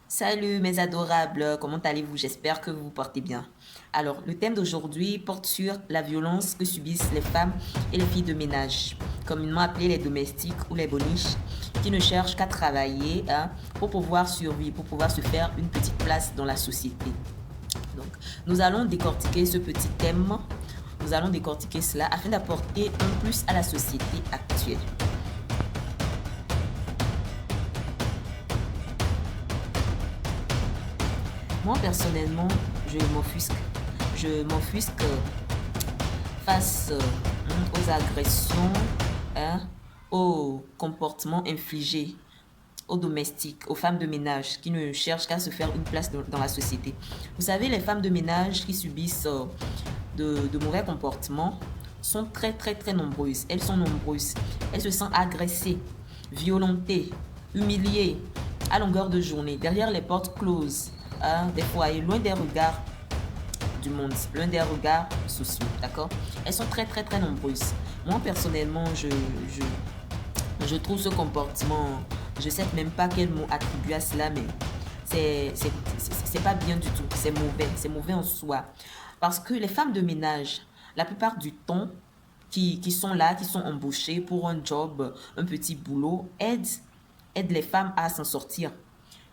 Salut mes adorables, comment allez-vous? J'espère que vous vous portez bien. Alors, le thème d'aujourd'hui porte sur la violence que subissent les femmes et les filles de ménage, communément appelées les domestiques ou les boniches, qui ne cherchent qu'à travailler pour pouvoir survivre, pour pouvoir se faire une petite place dans la société. Donc, nous allons décortiquer ce petit thème, nous allons décortiquer cela afin d'apporter un plus à la société actuelle. Moi, personnellement, je m'offusque. Je m'offusque face aux agressions, hein, aux comportements infligés aux domestiques, aux femmes de ménage qui ne cherchent qu'à se faire une place dans la société. Vous savez, les femmes de ménage qui subissent de mauvais comportements sont très, très, très nombreuses. Elles sont nombreuses. Elles se sentent agressées, violentées, humiliées à longueur de journée, derrière les portes closes, hein, des foyers, loin des regards du monde, loin des regards sociaux, d'accord? Elles sont très, très, très nombreuses. Moi, personnellement, je trouve ce comportement, je ne sais même pas quel mot attribuer à cela, mais c'est pas bien du tout. C'est mauvais en soi. Parce que les femmes de ménage, la plupart du temps, qui sont là, qui sont embauchées pour un job, un petit boulot, aident les femmes à s'en sortir.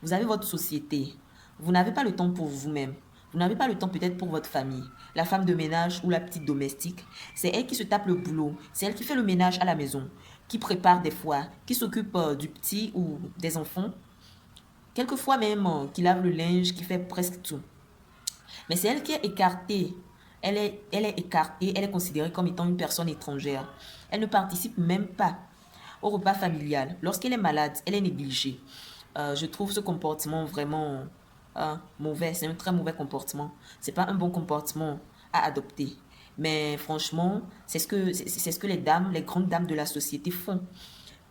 Vous avez votre société. Vous n'avez pas le temps pour vous-même. Vous n'avez pas le temps peut-être pour votre famille. La femme de ménage ou la petite domestique, c'est elle qui se tape le boulot. C'est elle qui fait le ménage à la maison, qui prépare des fois, qui s'occupe du petit ou des enfants. Quelquefois même qui lave le linge, qui fait presque tout. Mais c'est elle qui est écartée. Elle est écartée, elle est considérée comme étant une personne étrangère. Elle ne participe même pas au repas familial. Lorsqu'elle est malade, elle est négligée. Je trouve ce comportement vraiment mauvais. C'est un très mauvais comportement. C'est pas un bon comportement à adopter. Mais franchement, c'est ce que les dames, les grandes dames de la société font.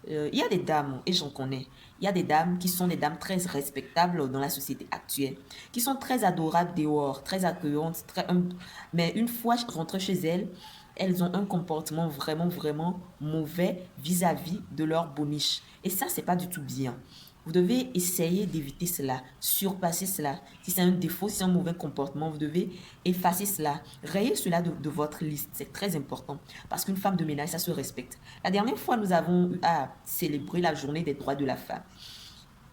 Il y a des dames, et j'en connais, il y a des dames qui sont des dames très respectables dans la société actuelle, qui sont très adorables dehors, très accueillantes, très humbles. Mais une fois rentrées chez elles, elles ont un comportement vraiment, vraiment mauvais vis-à-vis de leur boniche. Et ça, c'est pas du tout bien. Vous devez essayer d'éviter cela, surpasser cela. Si c'est un défaut, si c'est un mauvais comportement, vous devez effacer cela. Rayez cela de votre liste. C'est très important. Parce qu'une femme de ménage, ça se respecte. La dernière fois, nous avons eu à célébrer la journée des droits de la femme.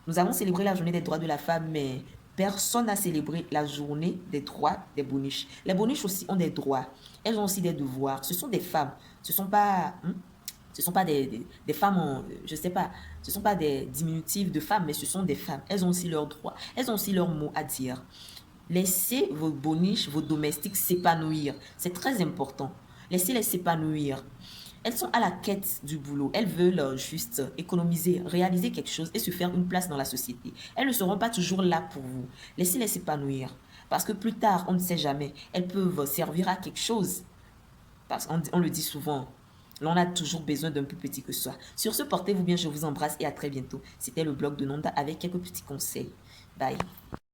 Nous avons célébré la journée des droits de la femme, mais personne n'a célébré la journée des droits des boniches. Les boniches aussi ont des droits. Elles ont aussi des devoirs. Ce sont des femmes. Ce sont pas des femmes, je sais pas, ce sont pas des diminutifs de femmes, mais ce sont des femmes. Elles ont aussi leurs droits. Elles ont aussi leurs mots à dire. Laissez vos boniches, vos domestiques s'épanouir. C'est très important. Laissez-les s'épanouir. Elles sont à la quête du boulot. Elles veulent juste économiser, réaliser quelque chose et se faire une place dans la société. Elles ne seront pas toujours là pour vous. Laissez-les s'épanouir. Parce que plus tard, on ne sait jamais, elles peuvent servir à quelque chose. Parce qu'on le dit souvent, l'on a toujours besoin d'un plus petit que soi. Sur ce, portez-vous bien, je vous embrasse et à très bientôt. C'était le blog de Nonda avec quelques petits conseils. Bye.